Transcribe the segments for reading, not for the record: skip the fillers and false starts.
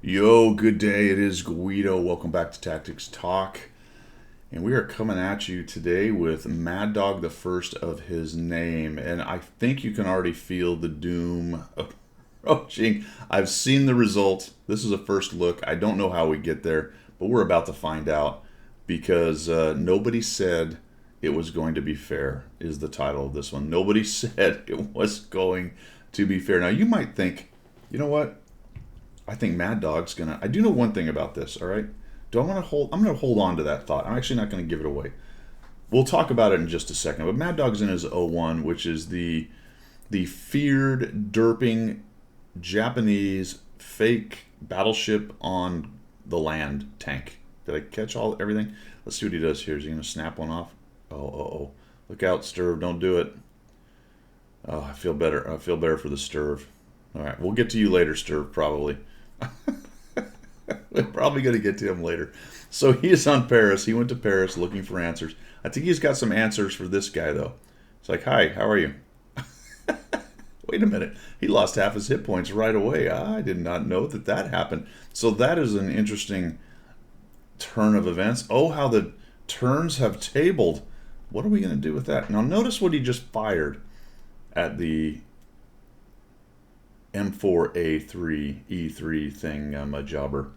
Yo, good day. It is Guido. Welcome back to Tactics Talk. And we are coming at you today with Mad Dog, the first of his name. And I think you can already feel the doom approaching. I've seen the result. This is a first look. I don't know how we get there, but we're about to find out because nobody said it was going to be fair, is the title of this one. Nobody said it was going to be fair. Now, you might think, you know what? I think Mad Dog's gonna. I do know one thing about this. All right. Do I want to hold? I'm gonna hold on to that thought. I'm actually not gonna give it away. We'll talk about it in just a second. But Mad Dog's in his O1, which is the feared derping Japanese fake battleship on the land tank. Did I catch everything? Let's see what he does here. Is he gonna snap one off? Oh. Look out, Sturve. Don't do it. Oh, I feel better. I feel better for the Sturve. All right, we'll get to you later, Sturve, probably. We're probably going to get to him later. So he is on Paris. He went to Paris looking for answers. I think he's got some answers for this guy, though. It's like, hi, how are you? Wait a minute. He lost half his hit points right away. I did not know that happened. So that is an interesting turn of events. Oh, how the turns have tabled. What are we going to do with that? Now, notice what he just fired at the M4A3 E3 thing, a jobber.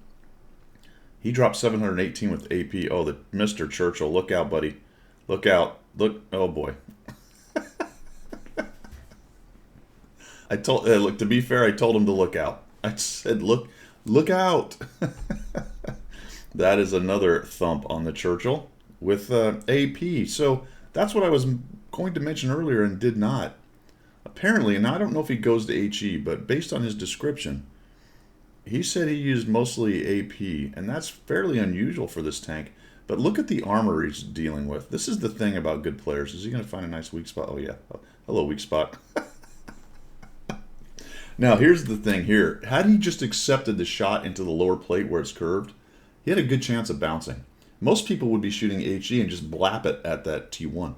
He dropped 718 with AP. Oh, the Mr. Churchill. Look out, buddy. Look out. Look. Oh, boy. Look, to be fair, I told him to look out. I said, look out. That is another thump on the Churchill with AP. So that's what I was going to mention earlier and did not. Apparently, and I don't know if he goes to HE, but based on his description, he said he used mostly AP, and that's fairly unusual for this tank. But look at the armor he's dealing with. This is the thing about good players. Is he going to find a nice weak spot? Oh, yeah. Oh, hello, weak spot. Now, here's the thing here. Had he just accepted the shot into the lower plate where it's curved, he had a good chance of bouncing. Most people would be shooting HE and just blap it at that T1.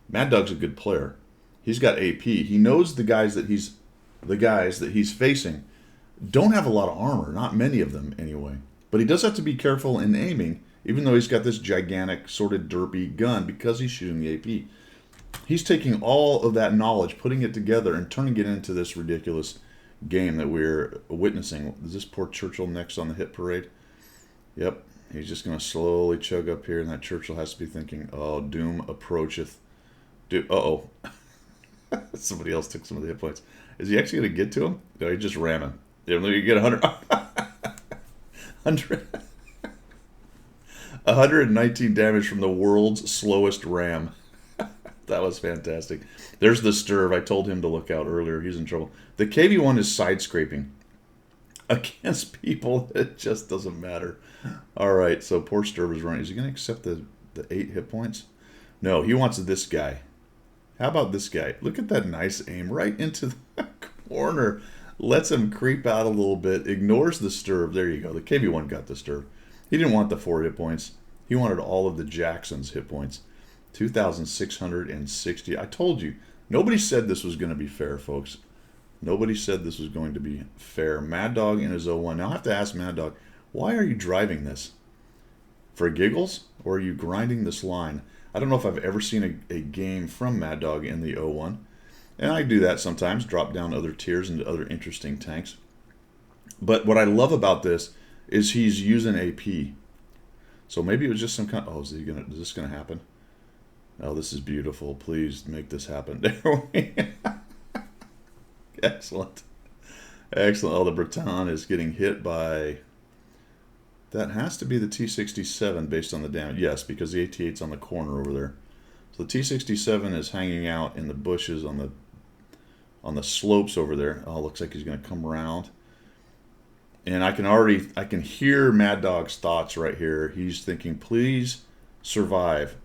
Mad Dog's a good player. He's got AP. He knows the guys that he's facing don't have a lot of armor, not many of them anyway. But he does have to be careful in aiming, even though he's got this gigantic sort of derpy gun because he's shooting the AP. He's taking all of that knowledge, putting it together, and turning it into this ridiculous game that we're witnessing. Is this poor Churchill next on the hit parade? Yep. He's just going to slowly chug up here, and that Churchill has to be thinking, oh, doom approacheth. Uh-oh. Somebody else took some of the hit points. Is he actually going to get to him? No, he just ran him. Yeah, you get 119 damage from the world's slowest ram. That was fantastic. There's the Sturve. I told him to look out earlier. He's in trouble. The KV-1 is side scraping against people. It just doesn't matter. All right, so poor Sturve is running. Is he going to accept the 8 hit points? No, he wants this guy. How about this guy? Look at that nice aim right into the corner. Lets him creep out a little bit. Ignores the Sturve. There you go. The KV-1 got the Sturve. He didn't want the 4 hit points. He wanted all of the Jackson's hit points. 2,660. I told you. Nobody said this was going to be fair, folks. Nobody said this was going to be fair. Mad Dog in his O1. Now I have to ask Mad Dog, why are you driving this? For giggles? Or are you grinding this line? I don't know if I've ever seen a game from Mad Dog in the O1. And I do that sometimes, drop down other tiers into other interesting tanks. But what I love about this is he's using AP. So maybe it was just some kind of, is this going to happen? Oh, this is beautiful. Please make this happen. There we Excellent. Excellent. Oh, the Breton is getting hit by... That has to be the T-67 based on the damage. Yes, because the AT-8's on the corner over there. So the T-67 is hanging out in the bushes on the slopes over there. Oh, looks like he's going to come around. And I can hear Mad Dog's thoughts right here. He's thinking, please survive.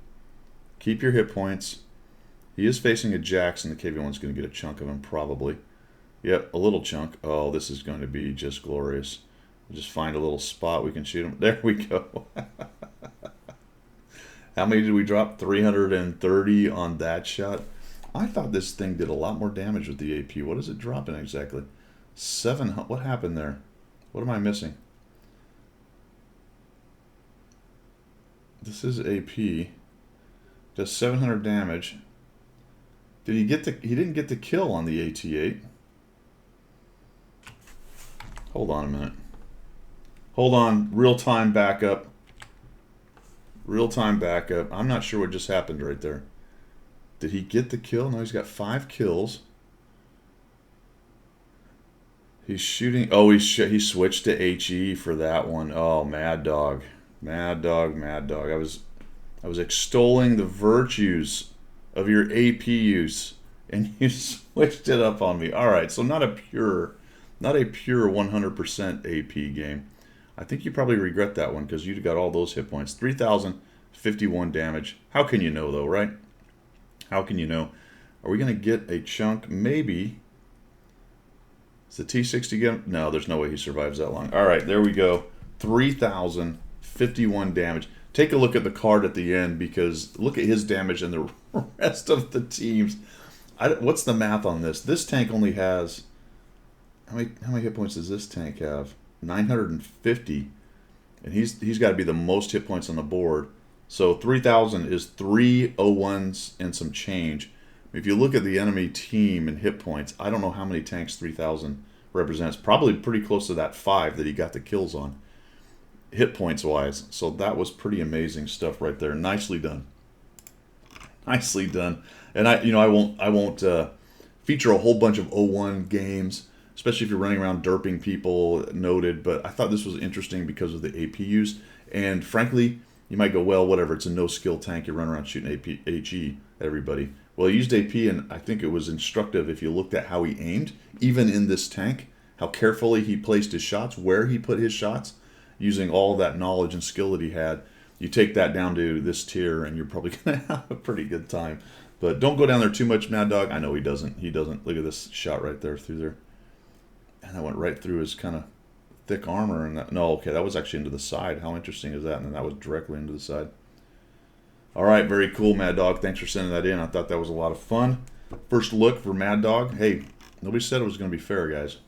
Keep your hit points. He is facing a Jackson. The KV-1's going to get a chunk of him, probably. Yep, a little chunk. Oh, this is going to be just glorious. Just find a little spot we can shoot him. There we go. How many did we drop? 330 on that shot. I thought this thing did a lot more damage with the AP. What is it dropping exactly? 7. What happened there? What am I missing? This is AP. Does 700 damage. Did he get the... He didn't get the kill on the AT-8. Hold on a minute. Hold on. Real-time backup. Real-time backup. I'm not sure what just happened right there. Did he get the kill? No, he's got 5 kills. He's shooting... Oh, he switched to HE for that one. Oh, Mad Dog. Mad Dog, Mad Dog. I was extolling the virtues of your AP use, and you switched it up on me. All right, so not a pure 100% AP game. I think you probably regret that one because you got all those hit points. 3,051 damage. How can you know, though, right? How can you know? Are we going to get a chunk? Maybe. Is the T60 get? No, there's no way he survives that long. All right, there we go. 3,051 damage. Take a look at the card at the end because look at his damage and the rest of the teams. What's the math on this? This tank only has... How many hit points does this tank have? 950. And he's got to be the most hit points on the board. So 3,000 is 301s and some change. If you look at the enemy team and hit points, I don't know how many tanks 3,000 represents. Probably pretty close to that 5 that he got the kills on, hit points wise. So that was pretty amazing stuff right there. Nicely done. Nicely done. And I won't feature a whole bunch of 01 games, especially if you're running around derping people, noted. But I thought this was interesting because of the AP use. And frankly, you might go, well, whatever. It's a no-skill tank. You run around shooting HE at everybody. Well, he used AP, and I think it was instructive if you looked at how he aimed, even in this tank, how carefully he placed his shots, where he put his shots, using all that knowledge and skill that he had. You take that down to this tier, and you're probably going to have a pretty good time. But don't go down there too much, Mad Dog. I know he doesn't. He doesn't. Look at this shot right there through there. And that went right through his kind of thick armor. And that, no, okay, that was actually into the side. How interesting is that? And then that was directly into the side. All right, very cool, Mad Dog. Thanks for sending that in. I thought that was a lot of fun. First look for Mad Dog. Hey, nobody said it was going to be fair, guys.